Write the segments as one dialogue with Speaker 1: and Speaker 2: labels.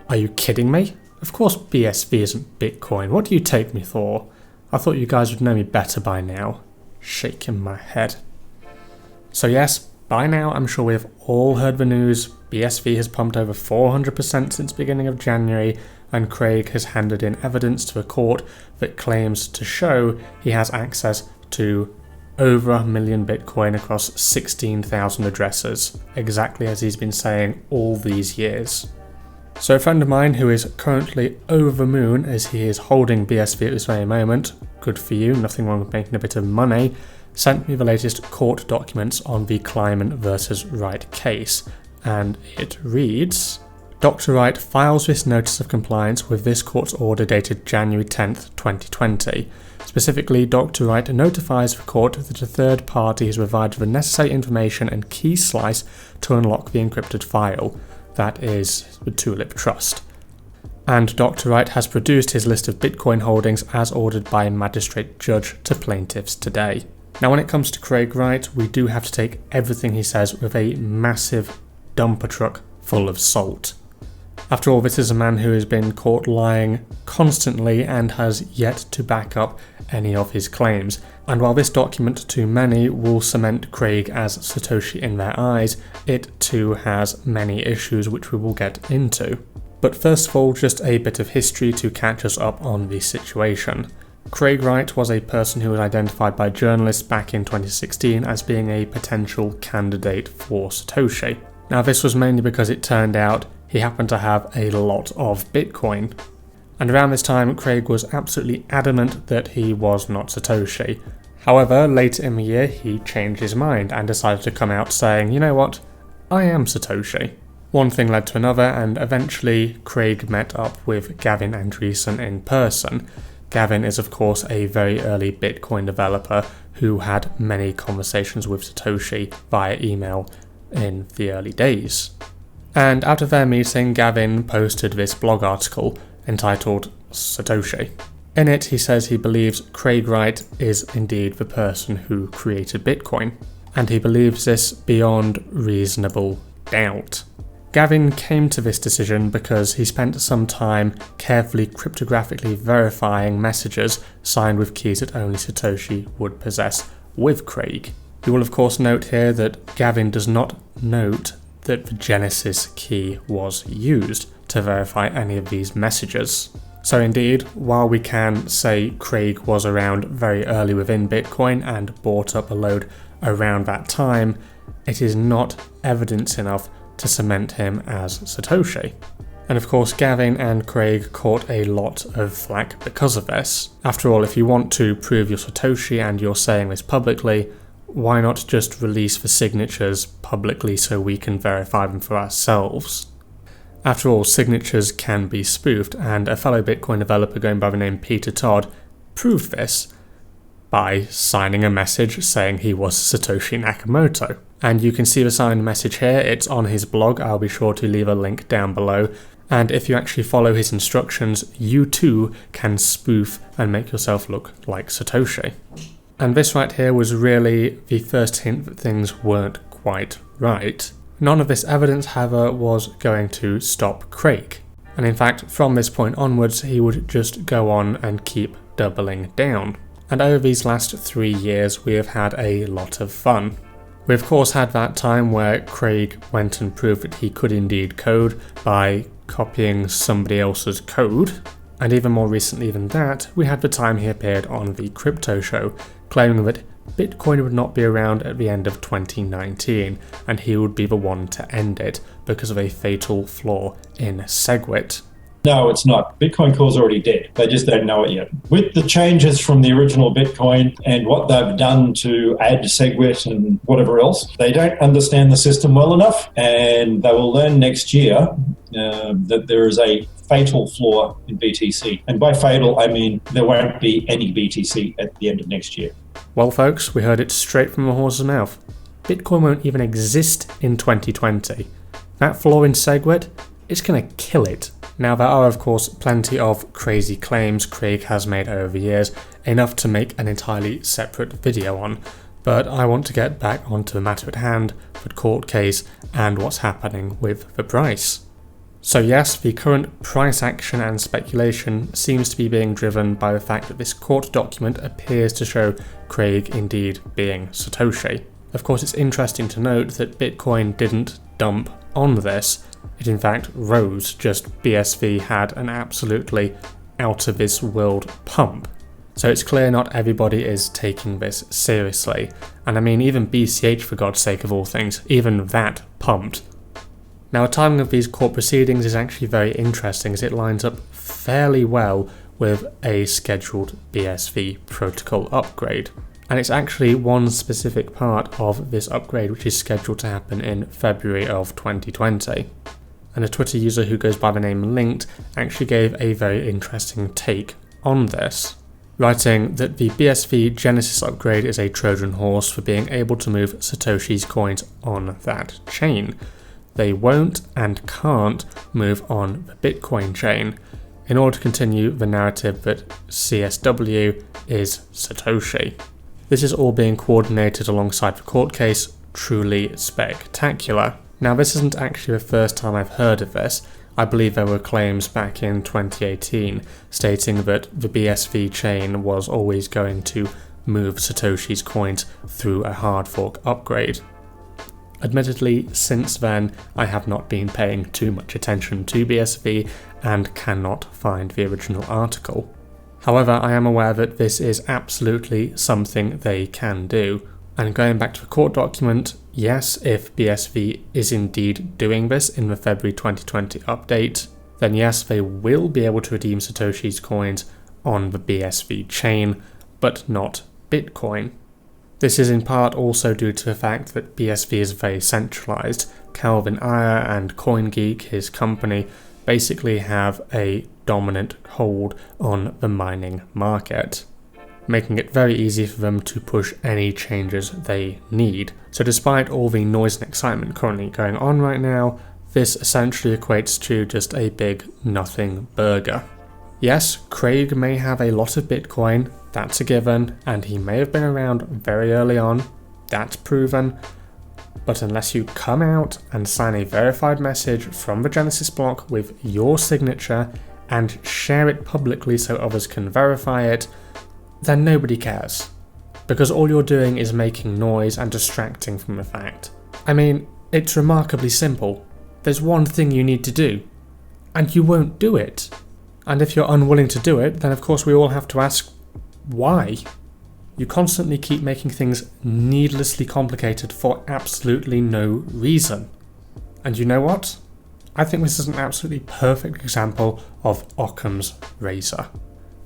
Speaker 1: Are you kidding me? Of course Bsv isn't Bitcoin. What do you take me for? I thought you guys would know me better by now. Shaking my head. So yes, by now I'm sure we've all heard the news. Bsv has pumped over 400% since beginning of January, and Craig has handed in evidence to a court that claims to show he has access to over 1 million Bitcoin across 16,000 addresses, exactly as he's been saying all these years. So a friend of mine who is currently over the moon as he is holding Bsv at this very moment, good for you, nothing wrong with making a bit of money, sent me the latest court documents on the Kleiman versus Wright case, and it reads: Dr. Wright files this notice of compliance with this court's order dated January 10th, 2020. Specifically, Dr. Wright notifies the court that a third party has provided the necessary information and key slice to unlock the encrypted file. That is the Tulip Trust. And Dr. Wright has produced his list of Bitcoin holdings as ordered by a magistrate judge to plaintiffs today. Now when it comes to Craig Wright, we do have to take everything he says with a massive dumper truck full of salt. After all, this is a man who has been caught lying constantly and has yet to back up any of his claims. And while this document to many will cement Craig as Satoshi in their eyes, it too has many issues which we will get into. But first of all, just a bit of history to catch us up on the situation. Craig Wright was a person who was identified by journalists back in 2016 as being a potential candidate for Satoshi. Now this was mainly because it turned out he happened to have a lot of Bitcoin. And around this time, Craig was absolutely adamant that he was not Satoshi. However, later in the year, he changed his mind and decided to come out saying, you know what, I am Satoshi. One thing led to another, and eventually Craig met up with Gavin Andresen in person. Gavin is of course a very early Bitcoin developer who had many conversations with Satoshi via email in the early days. And out of their meeting, Gavin posted this blog article entitled Satoshi. In it, he says he believes Craig Wright is indeed the person who created Bitcoin, and he believes this beyond reasonable doubt. Gavin came to this decision because he spent some time carefully cryptographically verifying messages signed with keys that only Satoshi would possess with Craig. You will of course note here that Gavin does not note that the Genesis key was used to verify any of these messages. So indeed, while we can say Craig was around very early within Bitcoin and bought up a load around that time, it is not evidence enough to cement him as Satoshi. And of course, Gavin and Craig caught a lot of flack because of this. After all, if you want to prove you're Satoshi and you're saying this publicly, why not just release the signatures publicly so we can verify them for ourselves? After all, signatures can be spoofed, and a fellow Bitcoin developer going by the name Peter Todd proved this by signing a message saying he was Satoshi Nakamoto. And you can see the signed message here, it's on his blog, I'll be sure to leave a link down below. And if you actually follow his instructions, you too can spoof and make yourself look like Satoshi. And this right here was really the first hint that things weren't quite right. None of this evidence, however, was going to stop Craig. And in fact, from this point onwards, he would just go on and keep doubling down. And over these last 3 years, we have had a lot of fun. We of course had that time where Craig went and proved that he could indeed code by copying somebody else's code. And even more recently than that, we had the time he appeared on the Crypto Show, claiming that Bitcoin would not be around at the end of 2019, and he would be the one to end it because of a fatal flaw in SegWit.
Speaker 2: No, it's not. Bitcoin Core's already dead. They just don't know it yet. With the changes from the original Bitcoin and what they've done to add SegWit and whatever else, they don't understand the system well enough, and they will learn next year that there is a fatal flaw in BTC. And by fatal, I mean there won't be any BTC at the end of next year.
Speaker 1: Well folks, we heard it straight from the horse's mouth. Bitcoin won't even exist in 2020. That flaw in SegWit, it's going to kill it. Now there are of course plenty of crazy claims Craig has made over the years, enough to make an entirely separate video on, but I want to get back onto the matter at hand, the court case and what's happening with the price. So yes, the current price action and speculation seems to be being driven by the fact that this court document appears to show Craig indeed being Satoshi. Of course, it's interesting to note that Bitcoin didn't dump on this. It in fact rose, just BSV had an absolutely out of this world pump. So it's clear not everybody is taking this seriously. And I mean, even BCH, for God's sake of all things, even that pumped. Now, the timing of these court proceedings is actually very interesting as it lines up fairly well with a scheduled BSV protocol upgrade. And it's actually one specific part of this upgrade which is scheduled to happen in February of 2020. And a Twitter user who goes by the name Linked actually gave a very interesting take on this, writing that the BSV Genesis upgrade is a Trojan horse for being able to move Satoshi's coins on that chain. They won't and can't move on the Bitcoin chain in order to continue the narrative that CSW is Satoshi. This is all being coordinated alongside the court case, truly spectacular. Now, this isn't actually the first time I've heard of this. I believe there were claims back in 2018 stating that the BSV chain was always going to move Satoshi's coins through a hard fork upgrade. Admittedly, since then, I have not been paying too much attention to BSV and cannot find the original article. However, I am aware that this is absolutely something they can do. And going back to the court document, yes, if BSV is indeed doing this in the February 2020 update, then yes, they will be able to redeem Satoshi's coins on the BSV chain, but not Bitcoin. This is in part also due to the fact that BSV is very centralized. Calvin Ayre and CoinGeek, his company, basically have a dominant hold on the mining market, making it very easy for them to push any changes they need. So despite all the noise and excitement currently going on right now, this essentially equates to just a big nothing burger. Yes, Craig may have a lot of Bitcoin, that's a given, and he may have been around very early on, that's proven, but unless you come out and sign a verified message from the Genesis block with your signature and share it publicly so others can verify it, then nobody cares. Because all you're doing is making noise and distracting from the fact. I mean, it's remarkably simple. There's one thing you need to do, and you won't do it. And if you're unwilling to do it, then of course we all have to ask, why? You constantly keep making things needlessly complicated for absolutely no reason. And you know what? I think this is an absolutely perfect example of Occam's razor,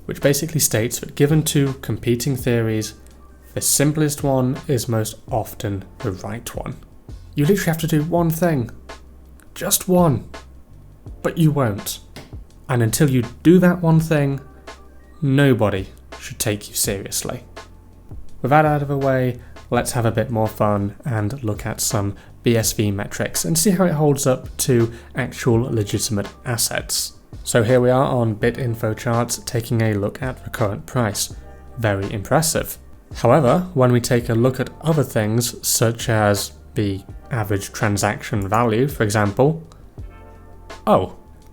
Speaker 1: which basically states that given two competing theories, the simplest one is most often the right one. You literally have to do one thing. Just one. But you won't. And until you do that one thing, nobody should take you seriously. With that out of the way, let's have a bit more fun and look at some BSV metrics and see how it holds up to actual legitimate assets. So here we are on BitInfo charts taking a look at the current price. Very impressive. However, when we take a look at other things such as the average transaction value, for example,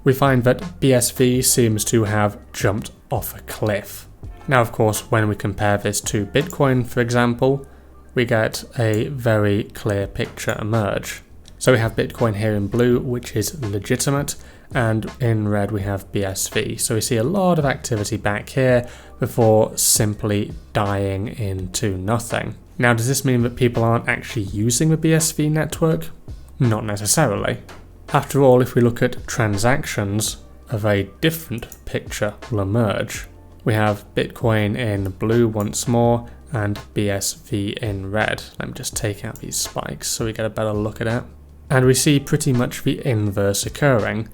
Speaker 1: we find that BSV seems to have jumped off a cliff. Now, of course, when we compare this to Bitcoin, for example, we get a very clear picture emerge. So we have Bitcoin here in blue, which is legitimate, and in red we have BSV. So we see a lot of activity back here before simply dying into nothing. Now, does this mean that people aren't actually using the BSV network? Not necessarily. After all, if we look at transactions, a very different picture will emerge. We have Bitcoin in blue once more and BSV in red. Let me just take out these spikes so we get a better look at it. And we see pretty much the inverse occurring.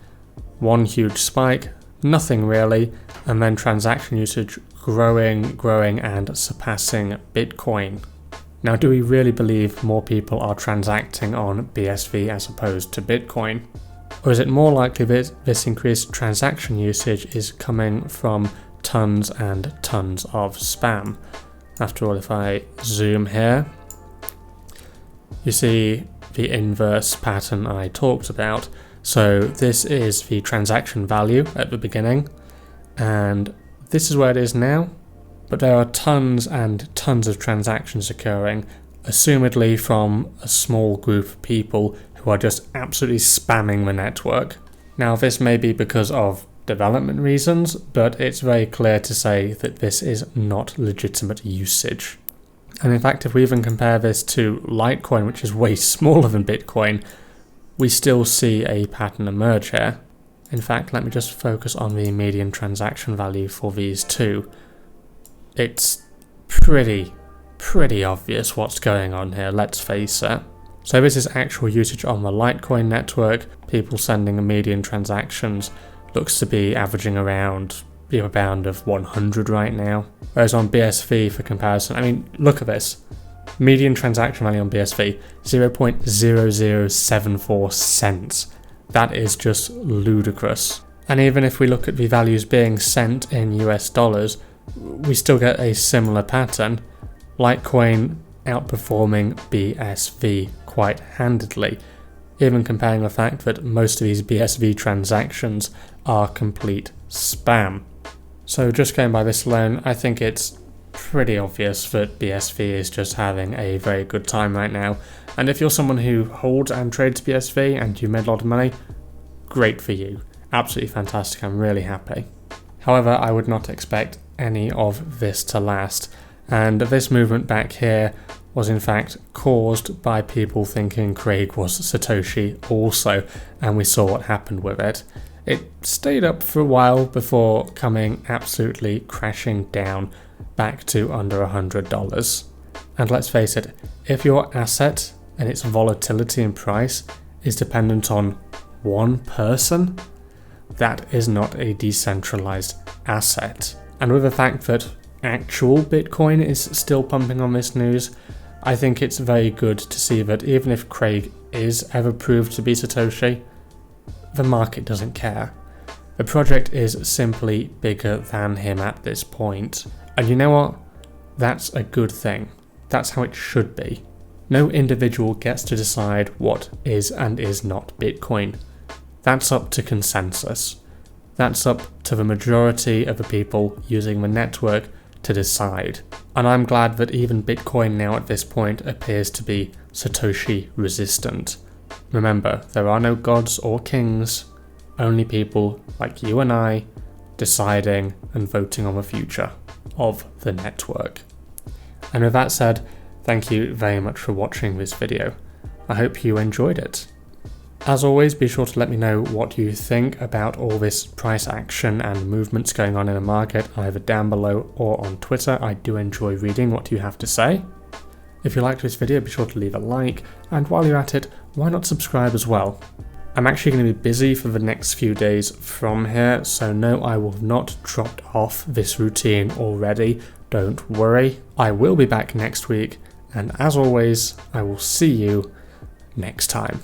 Speaker 1: One huge spike, nothing really, and then transaction usage growing and surpassing Bitcoin. Now, do we really believe more people are transacting on BSV as opposed to Bitcoin? Or is it more likely that this increased transaction usage is coming from tons and tons of spam? After all, if I zoom here, you see the inverse pattern I talked about. So this is the transaction value at the beginning, and this is where it is now. But there are tons and tons of transactions occurring, assumedly from a small group of people who are just absolutely spamming the network. Now this may be because of development reasons, but it's very clear to say that this is not legitimate usage. And in fact, if we even compare this to Litecoin, which is way smaller than Bitcoin, we still see a pattern emerge here. In fact, let me just focus on the median transaction value for these two. It's pretty obvious what's going on here, let's face it. So this is actual usage on the Litecoin network. People sending a median transactions looks to be averaging around a bound of 100 right now. Whereas on Bsv, for comparison, I mean, look at this. Median transaction value on Bsv, 0.0074 cents. That is just ludicrous. And even if we look at the values being sent in US dollars, we still get a similar pattern. Litecoin outperforming Bsv quite handedly, even comparing the fact that most of these Bsv transactions are complete spam. So just going by this alone, I think it's pretty obvious that Bsv is just having a very good time right now. And if you're someone who holds and trades Bsv and you made a lot of money, great for you. Absolutely fantastic, I'm really happy. However, I would not expect any of this to last. And this movement back here was in fact caused by people thinking Craig was Satoshi also, and we saw what happened with it. It stayed up for a while before coming absolutely crashing down back to under $100. And let's face it, if your asset and its volatility in price is dependent on one person, that is not a decentralized asset. And with the fact that actual Bitcoin is still pumping on this news, I think it's very good to see that even if Craig is ever proved to be Satoshi, the market doesn't care. The project is simply bigger than him at this point. And you know what? That's a good thing. That's how it should be. No individual gets to decide what is and is not Bitcoin. That's up to consensus. That's up to the majority of the people using the network to decide. And I'm glad that even Bitcoin now at this point appears to be Satoshi resistant. Remember, there are no gods or kings, only people like you and I deciding and voting on the future of the network. And with that said, thank you very much for watching this video. I hope you enjoyed it. As always, be sure to let me know what you think about all this price action and movements going on in the market, either down below or on Twitter. I do enjoy reading what you have to say. If you liked this video, be sure to leave a like, and while you're at it, why not subscribe as well? I'm actually going to be busy for the next few days from here, so no, I will have not dropped off this routine already. Don't worry, I will be back next week, and as always, I will see you next time.